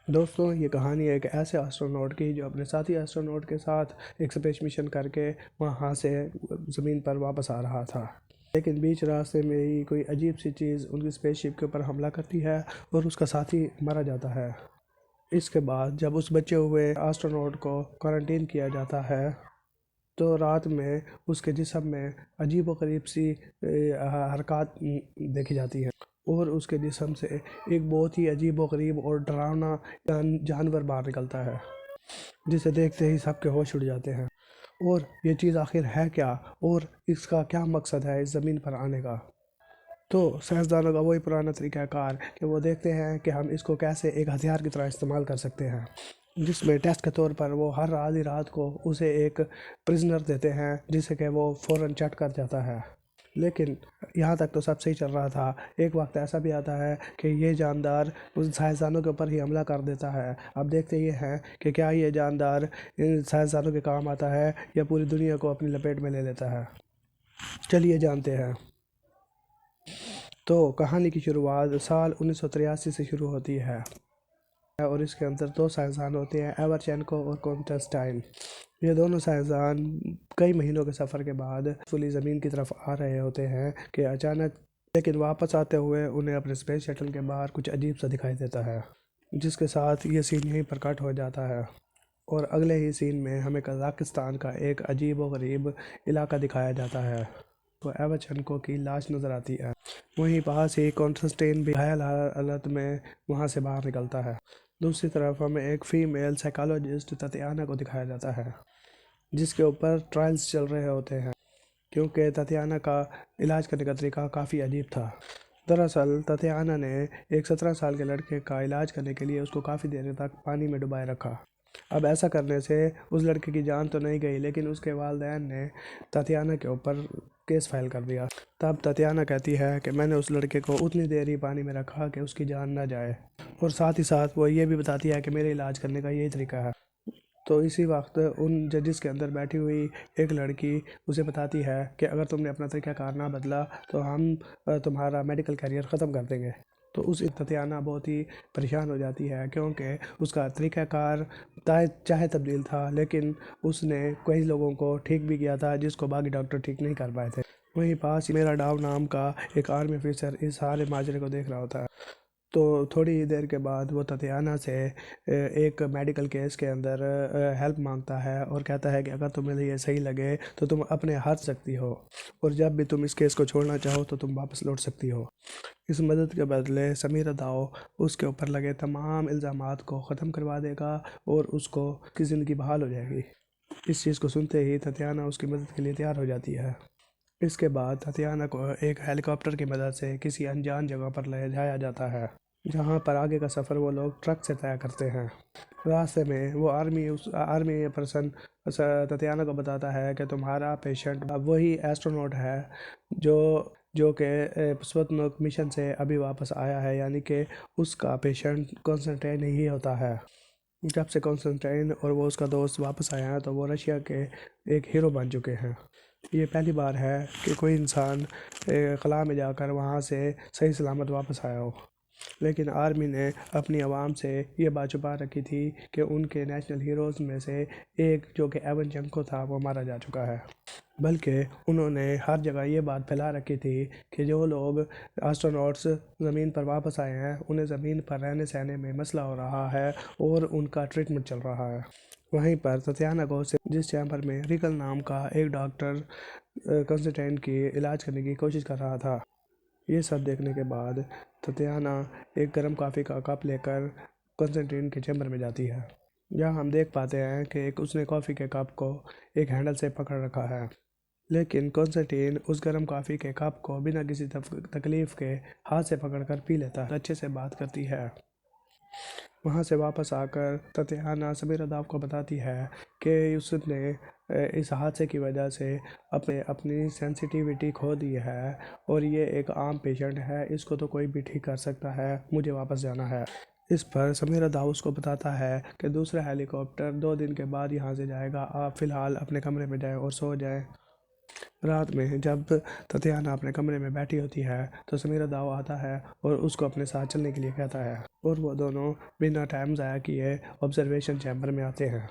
दोस्तों, ये कहानी एक ऐसे एस्ट्रोनॉट की जो अपने साथी एस्ट्रोनॉट के साथ एक स्पेस मिशन करके वहाँ से ज़मीन पर वापस आ रहा था। लेकिन बीच रास्ते में ही कोई अजीब सी चीज़ उनकी स्पेसशिप के ऊपर हमला करती है और उसका साथी मारा जाता है। इसके बाद जब उस बचे हुए एस्ट्रोनॉट को क्वारंटीन किया जाता है तो रात में उसके जिस्म में अजीबोगरीब सी हरकत देखी जाती है और उसके जिस्म से एक बहुत ही अजीबोगरीब और डरावना जानवर बाहर निकलता है, जिसे देखते ही सबके होश उड़ जाते हैं। और ये चीज़ आखिर है क्या और इसका क्या मकसद है इस ज़मीन पर आने का। तो साइंसदानों का वही पुराना तरीक़ाकार कि वो देखते हैं कि हम इसको कैसे एक हथियार की तरह इस्तेमाल कर सकते हैं, जिसमें टेस्ट के तौर पर वो हर आधी रात को उसे एक प्रिजनर देते हैं जिसे कि वो फ़ौरन चट कर जाता है। लेकिन यहाँ तक तो सब सही चल रहा था। एक वक्त ऐसा भी आता है कि ये जानदार उन साइंसदानों के ऊपर ही हमला कर देता है। अब देखते ये हैं कि क्या ये जानदार इन साइंसदानों के काम आता है या पूरी दुनिया को अपनी लपेट में ले लेता है। चलिए जानते हैं। तो कहानी की शुरुआत साल 1983 से शुरू होती है और इसके अंदर दो साइंसदान होते हैं, एवर्चेंको और कॉन्स्टेंटाइन। ये दोनों साइंसदान कई महीनों के सफ़र के बाद फुली ज़मीन की तरफ आ रहे होते हैं कि अचानक, लेकिन वापस आते हुए उन्हें अपने स्पेस शटल के बाहर कुछ अजीब सा दिखाई देता है, जिसके साथ ये सीन यहीं पर कट हो जाता है और अगले ही सीन में हमें कज़ाकिस्तान का एक अजीब व गरीब इलाका दिखाया जाता है। तो एवर्चेंको की लाश नज़र आती है। वहीं पास ही कॉन्स्टेंटाइन भी घायल हालत में वहाँ से बाहर निकलता है। दूसरी तरफ हमें एक फ़ीमेल साइकोलॉजिस्ट ततियाना को दिखाया जाता है, जिसके ऊपर ट्रायल्स चल रहे होते हैं, क्योंकि ततियाना का इलाज करने का तरीका काफ़ी अजीब था। दरअसल ततियाना ने एक 17 साल के लड़के का इलाज करने के लिए उसको काफ़ी देर तक पानी में डुबाए रखा। अब ऐसा करने से उस लड़के की जान तो नहीं गई, लेकिन उसके वालिदैन ने ततियाना के ऊपर केस फाइल कर दिया। तब ततियाना कहती है कि मैंने उस लड़के को उतनी देर ही पानी में रखा कि उसकी जान ना जाए, और साथ ही साथ वो ये भी बताती है कि मेरे इलाज करने का यही तरीका है। तो इसी वक्त उन जजेस के अंदर बैठी हुई एक लड़की उसे बताती है कि अगर तुमने अपना तरीक़ाकार ना बदला तो हम तुम्हारा मेडिकल करियर ख़त्म कर देंगे। तो उस ततियाना बहुत ही परेशान हो जाती है, क्योंकि उसका तरीक़ाकार चाहे तब्दील था, लेकिन उसने कई लोगों को ठीक भी किया था जिसको बाकी डॉक्टर ठीक नहीं कर पाए थे। वहीं पास ही मेरा डाव नाम का एक आर्मी ऑफिसर इस सारे माजरे को देख रहा होता है। तो थोड़ी ही देर के बाद वो ततियाना से एक मेडिकल केस के अंदर हेल्प मांगता है और कहता है कि अगर तुम्हें ये सही लगे तो तुम अपने हाथ सकती हो, और जब भी तुम इस केस को छोड़ना चाहो तो तुम वापस लौट सकती हो। इस मदद के बदले समीरा दाओ उसके ऊपर लगे तमाम इल्ज़ामात को ख़त्म करवा देगा और उसको की ज़िंदगी बहाल हो जाएगी। इस चीज़ को सुनते ही ततियाना उसकी मदद के लिए तैयार हो जाती है। इसके बाद ततियाना को एक हेलीकॉप्टर की मदद से किसी अनजान जगह पर ले जाया जाता है, जहां पर आगे का सफ़र वो लोग ट्रक से तय करते हैं। रास्ते में वो उस आर्मी पर्सन ततियाना को बताता है कि तुम्हारा पेशेंट अब वही एस्ट्रोनॉट है जो जो कि स्पुतनिक मिशन से अभी वापस आया है, यानी कि उसका पेशेंट कॉन्स्टेंटाइन ही होता है। जब से कॉन्स्टेंटाइन और वो उसका दोस्त वापस आया है तो वो रशिया के एक हीरो बन चुके हैं। ये पहली बार है कि कोई इंसान खला में जाकर वहाँ से सही सलामत वापस आया हो। लेकिन आर्मी ने अपनी आवाम से ये बात छुपा रखी थी कि उनके नेशनल हीरोज़ में से एक जो कि एवनचेंको था वो मारा जा चुका है। बल्कि उन्होंने हर जगह ये बात फैला रखी थी कि जो लोग एस्ट्रोनॉट्स ज़मीन पर वापस आए हैं उन्हें ज़मीन पर रहने सहने में मसला हो रहा है और उनका ट्रीटमेंट चल रहा है। वहीं पर ततियाना को जिस चैम्बर में रिकल नाम का एक डॉक्टर कंस्टेंटाइन की इलाज करने की कोशिश कर रहा था। ये सब देखने के बाद ततियाना एक गर्म कॉफ़ी का कप लेकर कंस्टेंटाइन के चैम्बर में जाती है, जहाँ हम देख पाते हैं कि उसने कॉफ़ी के कप को एक हैंडल से पकड़ रखा है। लेकिन कंस्टेंटाइन उस गर्म कॉफ़ी के कप को बिना किसी तकलीफ़ के हाथ से पकड़कर पी लेता है। अच्छे से बात करती है। वहाँ से वापस आकर ततियाना समीरा दाव को बताती है कि उसने इस हादसे की वजह से अपनी सेंसिटिविटी खो दी है और ये एक आम पेशेंट है, इसको तो कोई भी ठीक कर सकता है, मुझे वापस जाना है। इस पर समीरा दाव उसको बताता है कि दूसरा हेलीकॉप्टर 2 दिन के बाद यहाँ से जाएगा, आप फ़िलहाल अपने कमरे में जाएं और सो जाएं। रात में जब ततियाना अपने कमरे में बैठी होती है तो समीरा दाव आता है और उसको अपने साथ चलने के लिए कहता है और वो दोनों बिना टाइम ज़ाया किए ऑब्जर्वेशन चैम्बर में आते हैं,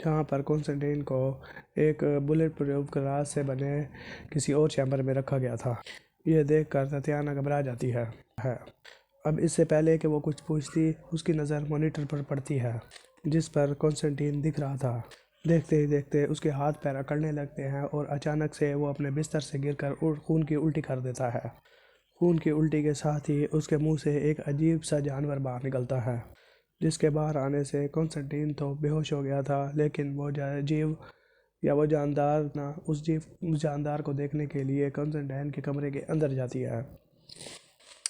जहाँ पर कॉन्स्टेंटाइन को एक बुलेट प्रूफ ग्लास से बने किसी और चैम्बर में रखा गया था। यह देखकर ततियाना घबरा जाती है। अब इससे पहले कि वो कुछ पूछती, उसकी नज़र मॉनिटर पर पड़ती है जिस पर कॉन्स्टेंटाइन दिख रहा था। देखते ही देखते उसके हाथ पैर अकड़ने लगते हैं और अचानक से वो अपने बिस्तर से गिरकर खून की उल्टी कर देता है। खून की उल्टी के साथ ही उसके मुंह से एक अजीब सा जानवर बाहर निकलता है, जिसके बाहर आने से कॉन्स्टेंटाइन तो बेहोश हो गया था, लेकिन वो जीव या वो जानदार ना उस जानदार को देखने के लिए कॉन्स्टेंटाइन के कमरे के अंदर जाती है,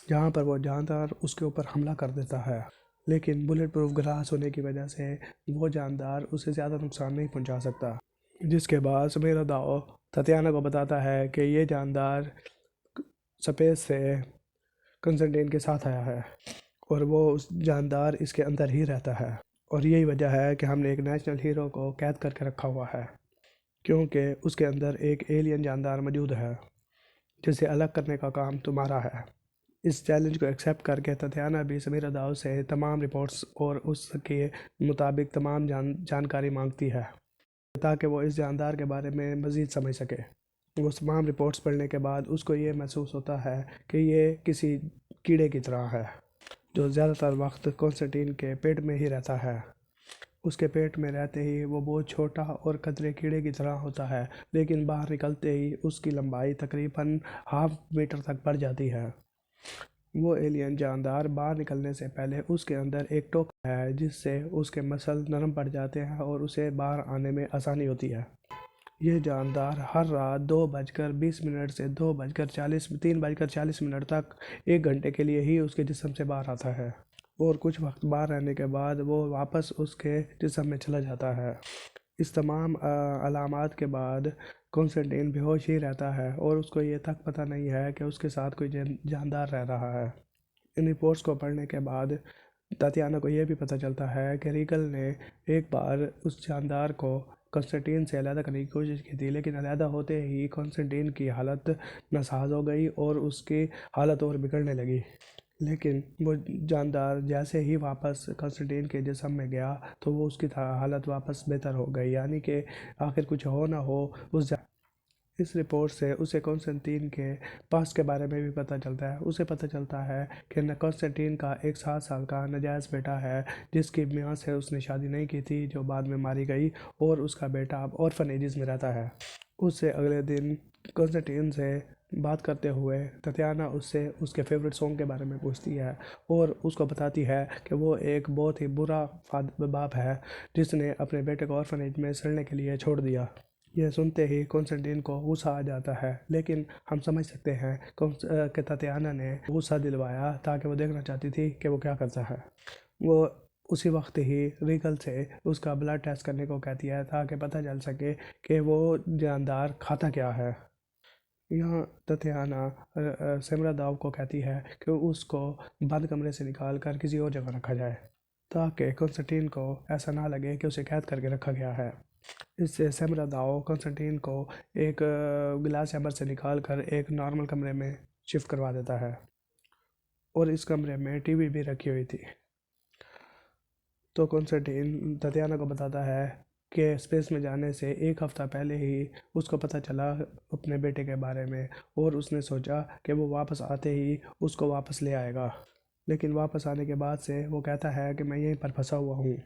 जहाँ पर वो जानदार उसके ऊपर हमला कर देता है। लेकिन बुलेट प्रूफ ग्लास होने की वजह से वो जानदार उसे ज़्यादा नुकसान नहीं पहुंचा सकता। जिसके बाद समीरा दाओ ततियाना को बताता है कि ये जानदार स्पेस से कंस्टेंटाइन के साथ आया है और वो उस जानदार इसके अंदर ही रहता है, और यही वजह है कि हमने एक नेशनल हीरो को कैद करके रखा हुआ है, क्योंकि उसके अंदर एक एलियन जानदार मौजूद है जिसे अलग करने का काम तुम्हारा है। इस चैलेंज को एक्सेप्ट करके ततियाना भी समीरा दाव से तमाम रिपोर्ट्स और उसके मुताबिक तमाम जानकारी मांगती है ताकि वो इस जानदार के बारे में मज़ीद समझ सके। वो तमाम रिपोर्ट्स पढ़ने के बाद उसको ये महसूस होता है कि ये किसी कीड़े की तरह है जो ज़्यादातर वक्त कॉन्स्टेंटाइन के पेट में ही रहता है। उसके पेट में रहते ही वो बहुत छोटा और कतरे कीड़े की तरह होता है, लेकिन बाहर निकलते ही उसकी लंबाई तकरीबन हाफ मीटर तक बढ़ जाती है। वो एलियन जानदार बाहर निकलने से पहले उसके अंदर एक टोकन है जिससे उसके मसल नरम पड़ जाते हैं और उसे बाहर आने में आसानी होती है। ये जानदार हर रात 2:20 से 3:40 तक 1 घंटे के लिए ही उसके जिस्म से बाहर आता है और कुछ वक्त बाहर रहने के बाद वो वापस उसके जिस्म में चला जाता है। इस तमाम अलामात के बाद कॉन्स्टेंटाइन बेहोश ही रहता है और उसको ये तक पता नहीं है कि उसके साथ कोई जानदार रह रहा है। इन रिपोर्ट्स को पढ़ने के बाद तातियाना को यह भी पता चलता है कि रीगल ने एक बार उस जानदार को कॉन्स्टेंटाइन से अलहदा करने की कोशिश की थी, लेकिन अलहदा होते ही कॉन्स्टेंटाइन की हालत नासाज हो गई और उसकी हालत और बिगड़ने लगी। लेकिन वो जानदार जैसे ही वापस कॉन्स्टेंटाइन के जिस्म में गया तो वो उसकी हालत वापस बेहतर हो गई, यानी कि आखिर कुछ हो ना हो इस रिपोर्ट से उसे कॉन्स्टेंटाइन के पास्ट के बारे में भी पता चलता है। उसे पता चलता है कि कॉन्स्टेंटाइन का एक 7 साल का नाजायज़ बेटा है जिसकी मियाँ से उसने शादी नहीं की थी, जो बाद में मारी गई, और उसका बेटा अब ऑर्फनेजेस में रहता है। उससे अगले दिन कॉन्स्टेंटाइन से बात करते हुए ततियाना उससे उसके फेवरेट सॉन्ग के बारे में पूछती है और उसको बताती है कि वो एक बहुत ही बुरा बाप है जिसने अपने बेटे को ऑर्फनेज में सड़ने के लिए छोड़ दिया। यह सुनते ही कॉन्स्टेंटाइन को गुस्सा आ जाता है, लेकिन हम समझ सकते हैं कि ततियाना ने गुस्सा दिलवाया ताकि वो देखना चाहती थी कि वो क्या करता है। वो उसी वक्त ही रीगल से उसका ब्लड टेस्ट करने को कहती है ताकि पता चल सके कि वो जानदार खाता क्या है। यहाँ ततियाना सिमरा दाव को कहती है कि उसको बंद कमरे से निकाल कर किसी और जगह रखा जाए ताकि कॉन्स्टेंटाइन को ऐसा ना लगे कि उसे कैद करके रखा गया है। इससे सिमरा दाव कॉन्स्टेंटाइन को एक गिलास चैम्बर से निकाल कर एक नॉर्मल कमरे में शिफ्ट करवा देता है और इस कमरे में टीवी भी रखी हुई थी। तो कॉन्स्टेंटाइन ततियाना को बताता है कि स्पेस में जाने से 1 हफ्ता पहले ही उसको पता चला अपने बेटे के बारे में और उसने सोचा कि वो वापस आते ही उसको वापस ले आएगा, लेकिन वापस आने के बाद से वो कहता है कि मैं यहीं पर फंसा हुआ हूँ।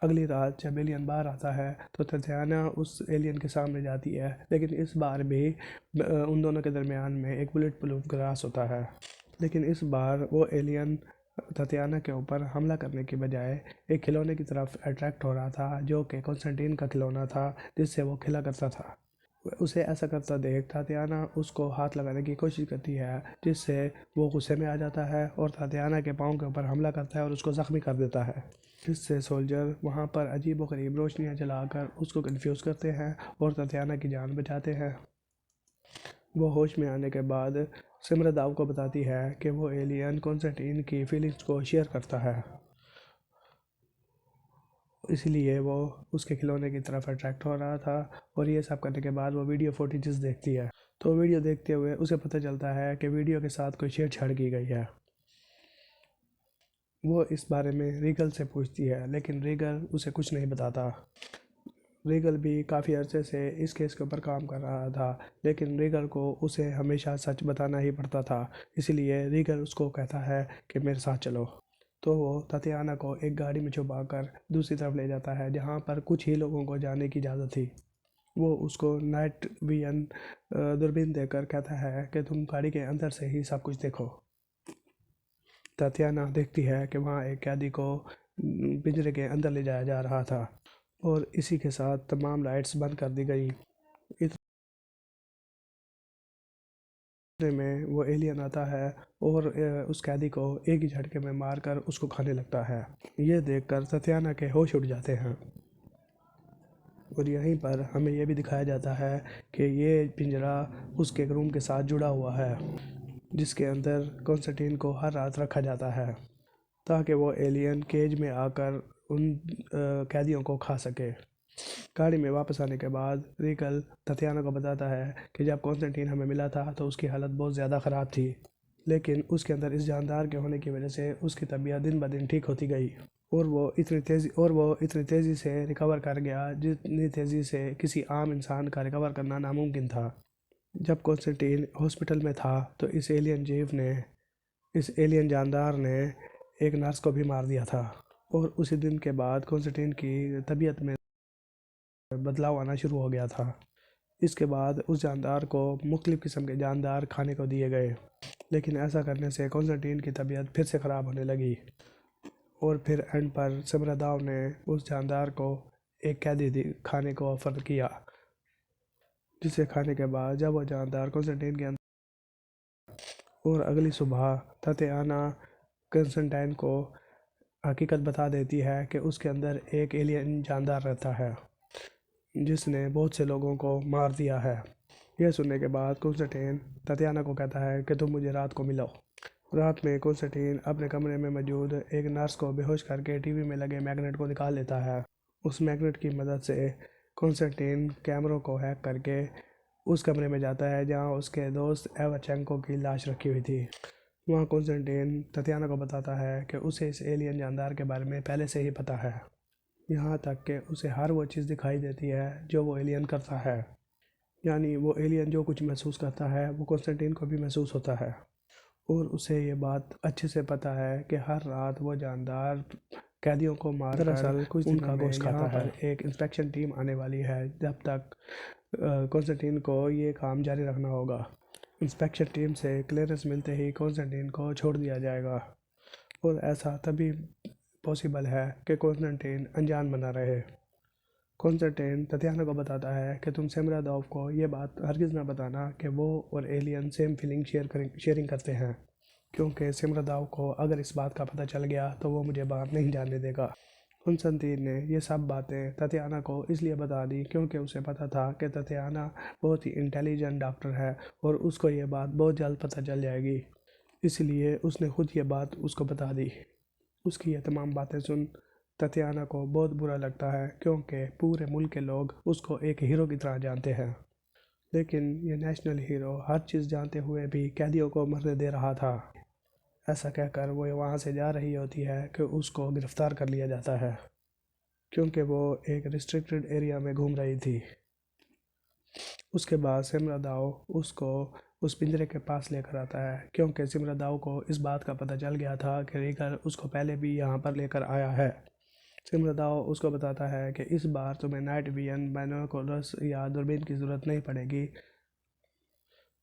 अगली रात जब एलियन बाहर आता है तो ततियाना उस एलियन के सामने जाती है, लेकिन इस बार भी उन दोनों के दरमियान में एक बुलेट प्रूफ ग्लास होता है। लेकिन इस बार वो एलियन ततियाना के ऊपर हमला करने की बजाय एक खिलौने की तरफ अट्रैक्ट हो रहा था जो कि कॉन्स्टेंटाइन का खिलौना था जिससे वो खेला करता था। उसे ऐसा करता देख तातियाना उसको हाथ लगाने की कोशिश करती है, जिससे वो गुस्से में आ जाता है और तातियाना के पाँव के ऊपर हमला करता है और उसको ज़ख्मी कर देता है। जिससे सोल्जर वहाँ पर अजीब व गरीब रोशनियाँ जलाकर उसको कंफ्यूज करते हैं और तातियाना की जान बचाते हैं। वो होश में आने के बाद सिमरा दाव को बताती है कि वो एलियन कॉन्स्टेंटाइन की फीलिंग्स को शेयर करता है इसलिए वो उसके खिलौने की तरफ अट्रैक्ट हो रहा था। और ये सब करने के बाद वो वीडियो फुटेजेस देखती है। तो वीडियो देखते हुए उसे पता चलता है कि वीडियो के साथ कोई छेड़छाड़ की गई है। वो इस बारे में रीगल से पूछती है, लेकिन रीगल उसे कुछ नहीं बताता। रीगल भी काफ़ी अरसे से इस केस के ऊपर काम कर रहा था, लेकिन रीगल को उसे हमेशा सच बताना ही पड़ता था। इसलिए रीगल उसको कहता है कि मेरे साथ चलो। तो वो ततियाना को एक गाड़ी में छुपाकर दूसरी तरफ ले जाता है, जहाँ पर कुछ ही लोगों को जाने की इजाज़त थी। वो उसको नाइट विजन दूरबीन देकर कहता है कि तुम गाड़ी के अंदर से ही सब कुछ देखो। तातियाना देखती है कि वहाँ एक कैदी को पिंजरे के अंदर ले जाया जा रहा था, और इसी के साथ तमाम लाइट्स बंद कर दी गई। इतने में वो एलियन आता है और उस कैदी को एक ही झटके में मारकर उसको खाने लगता है। ये देखकर तातियाना के होश उड़ जाते हैं। और यहीं पर हमें यह भी दिखाया जाता है कि ये पिंजरा उसके रूम के साथ जुड़ा हुआ है, जिसके अंदर कॉन्स्टेंटीन को हर रात रखा जाता है, ताकि वो एलियन केज में आकर उन कैदियों को खा सके। गाड़ी में वापस आने के बाद रीगल ततियाना को बताता है कि जब कॉन्स्टेंटीन हमें मिला था तो उसकी हालत बहुत ज़्यादा ख़राब थी, लेकिन उसके अंदर इस जानदार के होने की वजह से उसकी तबीयत दिन ब दिन ठीक होती गई। और वो इतनी तेज़ी से रिकवर कर गया जितनी तेज़ी से किसी आम इंसान का रिकवर करना नामुमकिन था। जब कॉन्स्टेंटीन हॉस्पिटल में था तो इस एलियन जानदार ने एक नर्स को भी मार दिया था। और उसी दिन के बाद कॉन्स्टेंटीन की तबीयत में बदलाव आना शुरू हो गया था। इसके बाद उस जानदार को मुख्तलिफ़ किस्म के जानदार खाने को दिए गए, लेकिन ऐसा करने से कॉन्स्टेंटीन की तबीयत फिर से ख़राब होने लगी। और फिर एंड पर सिमरदाव ने उस जानदार को एक कैदी खाने को ऑफ़र किया, जिसे खाने के बाद जब वो जानदार कॉन्स्टेंटीन के अंदर, और अगली सुबह ततियाना कंस्टेंटाइन को हकीकत बता देती है कि उसके अंदर एक एलियन जानदार रहता है जिसने बहुत से लोगों को मार दिया है। यह सुनने के बाद कॉन्स्टेंटाइन ततियाना को कहता है कि तुम मुझे रात को मिलो। रात में कॉन्स्टेंटाइन अपने कमरे में मौजूद एक नर्स को बेहोश करके टीवी में लगे मैग्नेट को निकाल लेता है। उस मैग्नेट की मदद से कॉन्स्टेंटाइन कैमरों को हैक करके उस कमरे में जाता है जहां उसके दोस्त एवाचेंको की लाश रखी हुई थी। वहाँ कॉन्स्टेंटाइन ततियाना को बताता है कि उसे इस एलियन जानदार के बारे में पहले से ही पता है, यहाँ तक कि उसे हर वो चीज़ दिखाई देती है जो वो एलियन करता है। यानी वो एलियन जो कुछ महसूस करता है वो कॉन्स्टेंटाइन को भी महसूस होता है। और उसे ये बात अच्छे से पता है कि हर रात वो जानदार कैदियों को मार कर कुछ उनका गोश्त खाता है। एक इंस्पेक्शन टीम आने वाली है, जब तक कॉन्स्टेंटाइन को ये काम जारी रखना होगा। इंस्पेक्शन टीम से क्लियरेंस मिलते ही कॉन्स्टेंटाइन को छोड़ दिया जाएगा, और ऐसा तभी पॉसिबल है कि कॉन्स्टेंटाइन अनजान बना रहे। कॉन्स्टेंटाइन ततियाना को बताता है कि तुम सेमरादोव को ये बात हरगिज़ ना बताना कि वो और एलियन सेम फीलिंग शेयरिंग करते हैं, क्योंकि सेमरादोव को अगर इस बात का पता चल गया तो वो मुझे बाहर नहीं जाने देगा। कॉन्स्टेंटाइन ने ये सब बातें ततियाना को इसलिए बता दी क्योंकि उसे पता था कि ततियाना बहुत ही इंटेलिजेंट डॉक्टर है और उसको ये बात बहुत जल्द पता चल जाएगी। इसलिए उसने खुद ये बात उसको बता दी। उसकी ये तमाम बातें सुन ततियाना को बहुत बुरा लगता है, क्योंकि पूरे मुल्क के लोग उसको एक हीरो की तरह जानते हैं। लेकिन ये नेशनल हीरो हर चीज़ जानते हुए भी कैदियों को मरने दे रहा था। ऐसा कहकर वो वहाँ से जा रही होती है कि उसको गिरफ़्तार कर लिया जाता है, क्योंकि वो एक रिस्ट्रिक्टेड एरिया में घूम रही थी। उसके बाद सिमरदाव उसको उस पिंजरे के पास लेकर आता है, क्योंकि सिमरदाव को इस बात का पता चल गया था कि रीगर उसको पहले भी यहाँ पर लेकर आया है। सिमरदाव उसको बताता है कि इस बार तुम्हें नाइट विजन, बाइनोकुलर्स या दूरबीन की ज़रूरत नहीं पड़ेगी,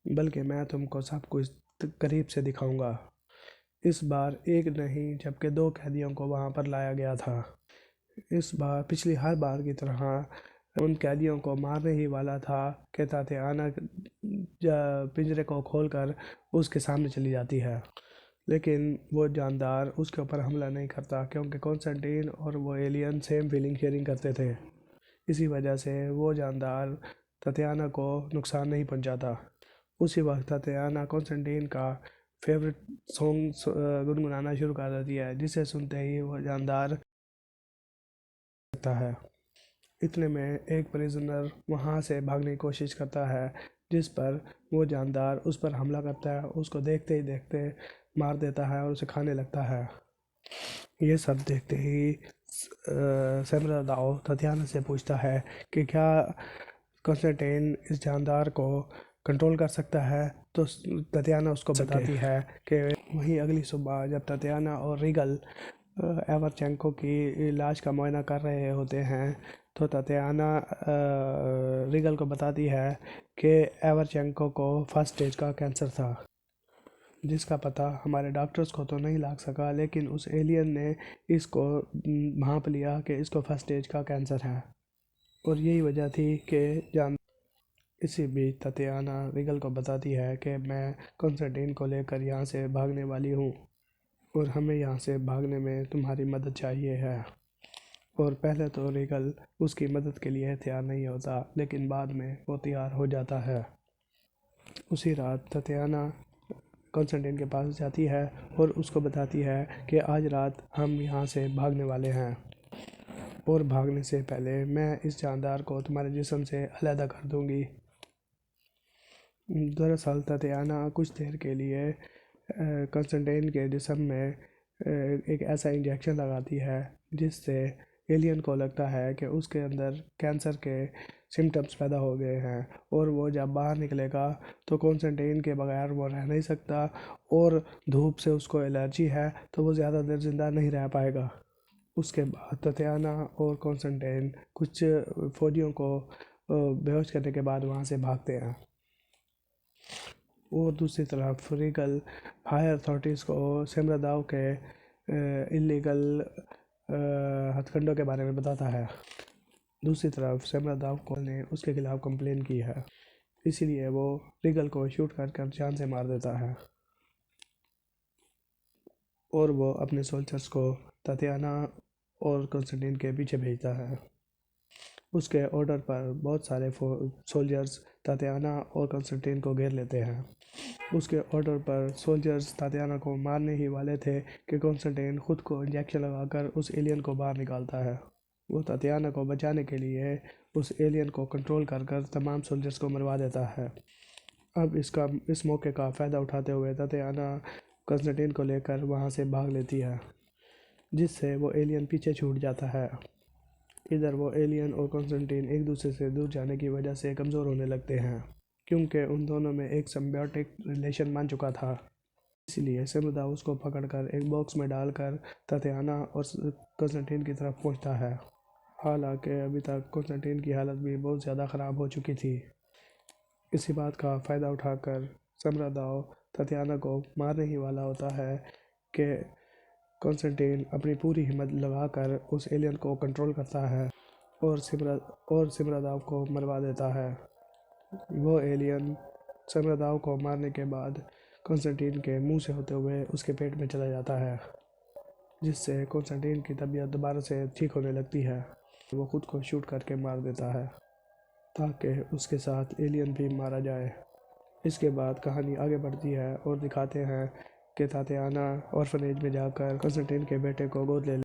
बल्कि मैं तुमको सब कुछ करीब से दिखाऊंगा। इस बार एक नहीं जबकि दो कैदियों को वहाँ पर लाया गया था। इस बार पिछली हर बार की तरह उन कैदियों को मारने ही वाला था कि तातियाना पिंजरे को खोलकर उसके सामने चली जाती है, लेकिन वो जानदार उसके ऊपर हमला नहीं करता, क्योंकि कॉन्स्टेंटाइन और वो एलियन सेम फीलिंग शेयरिंग करते थे। इसी वजह से वो जानदार तातियाना को नुकसान नहीं पहुंचाता। उसी वक्त तातियाना कॉन्स्टेंटाइन का फेवरेट सॉन्ग गुनगुनाना शुरू कर देती है, जिसे सुनते ही वो जानदार सकता है। इतने में एक प्रिजनर वहाँ से भागने की कोशिश करता है, जिस पर वो जानदार उस पर हमला करता है, उसको देखते ही देखते मार देता है और उसे खाने लगता है। ये सब देखते ही सैमुअल दाओ तथियाना से पूछता है कि क्या कॉन्स्टेंटाइन इस जानदार को कंट्रोल कर सकता है। तो तथियाना उसको बताती है कि वहीं अगली सुबह जब तथियाना और रीगल एवरचेंको की लाश का मुआयना कर रहे होते हैं, तो तथियाना रीगल को बताती है कि एवरचेंको को फर्स्ट स्टेज का कैंसर था, जिसका पता हमारे डॉक्टर्स को तो नहीं लग सका, लेकिन उस एलियन ने इसको भांप लिया कि इसको फर्स्ट स्टेज का कैंसर है। और यही वजह थी कि जान इसी बीच तथियाना रीगल को बताती है कि मैं कॉन्स्टेंटाइन को लेकर यहाँ से भागने वाली हूँ और हमें यहाँ से भागने में तुम्हारी मदद चाहिए है। और पहले तो रीगल उसकी मदद के लिए तैयार नहीं होता, लेकिन बाद में वो तैयार हो जाता है। उसी रात तथियाना कॉन्स्टेंटाइन के पास जाती है और उसको बताती है कि आज रात हम यहाँ से भागने वाले हैं और भागने से पहले मैं इस जानदार को तुम्हारे जिस्म से अलहदा कर दूंगी। दरअसल तथियाना कुछ देर के लिए कॉन्स्टेंटाइन के जिस्म में एक ऐसा इंजेक्शन लगाती है जिससे एलियन को लगता है कि उसके अंदर कैंसर के सिम्टम्स पैदा हो गए हैं, और वो जब बाहर निकलेगा तो कॉन्स्टेंटाइन के बगैर वो रह नहीं सकता, और धूप से उसको एलर्जी है तो वो ज़्यादा देर ज़िंदा नहीं रह पाएगा। उसके बाद तथियाना और कॉन्स्टेंटाइन कुछ फौजियों को बेहोश करने के बाद वहाँ से भागते हैं। और दूसरी तरफ रीगल हायर अथॉरिटीज़ को सेमरादाव के इलीगल हथकंडों के बारे में बताता है। दूसरी तरफ सेमरादाव को ने उसके खिलाफ कंप्लेन की है, इसीलिए वो रीगल को शूट कर जान से मार देता है और वो अपने सोल्जर्स को तथियाना और कॉन्स्टेंटाइन के पीछे भेजता है। उसके ऑर्डर पर बहुत सारे सोल्जर्स तथियाना और कॉन्स्टेंटाइन को घेर लेते हैं। उसके ऑर्डर पर सोल्जर्स तातियाना को मारने ही वाले थे कि कॉन्स्टेंटाइन खुद को इंजेक्शन लगाकर उस एलियन को बाहर निकालता है। वो तातियाना को बचाने के लिए उस एलियन को कंट्रोल कर तमाम सोल्जर्स को मरवा देता है। अब इस मौके का फ़ायदा उठाते हुए तातियाना कॉन्स्टेंटाइन को लेकर वहाँ से भाग लेती है, जिससे वो एलियन पीछे छूट जाता है। इधर वो एलियन और कॉन्स्टेंटाइन एक दूसरे से दूर जाने की वजह से कमज़ोर होने लगते हैं, क्योंकि उन दोनों में एक सिम्बायोटिक रिलेशन बन चुका था। इसलिए सेमरादाव उसको पकड़कर एक बॉक्स में डालकर तथियाना और कॉन्स्टेंटाइन की तरफ पहुंचता है। हालांकि अभी तक कॉन्स्टेंटाइन की हालत भी बहुत ज़्यादा ख़राब हो चुकी थी। इसी बात का फ़ायदा उठाकर सेमरादाव तथियाना को मारने ही वाला होता है कि कॉन्स्टेंटाइन अपनी पूरी हिम्मत लगाकर उस एलियन को कंट्रोल करता है और सेमरादाव को मरवा देता है। वो एलियन सेमरादाव को मारने के बाद कॉन्स्टेंटाइन के मुंह से होते हुए उसके पेट में चला जाता है, जिससे कॉन्स्टेंटाइन की तबीयत दोबारा से ठीक होने लगती है। वो खुद को शूट करके मार देता है ताकि उसके साथ एलियन भी मारा जाए। इसके बाद कहानी आगे बढ़ती है और दिखाते हैं कि तातियाना ऑर्फनेज में जाकर कॉन्स्टेंटाइन के बेटे को गोद ले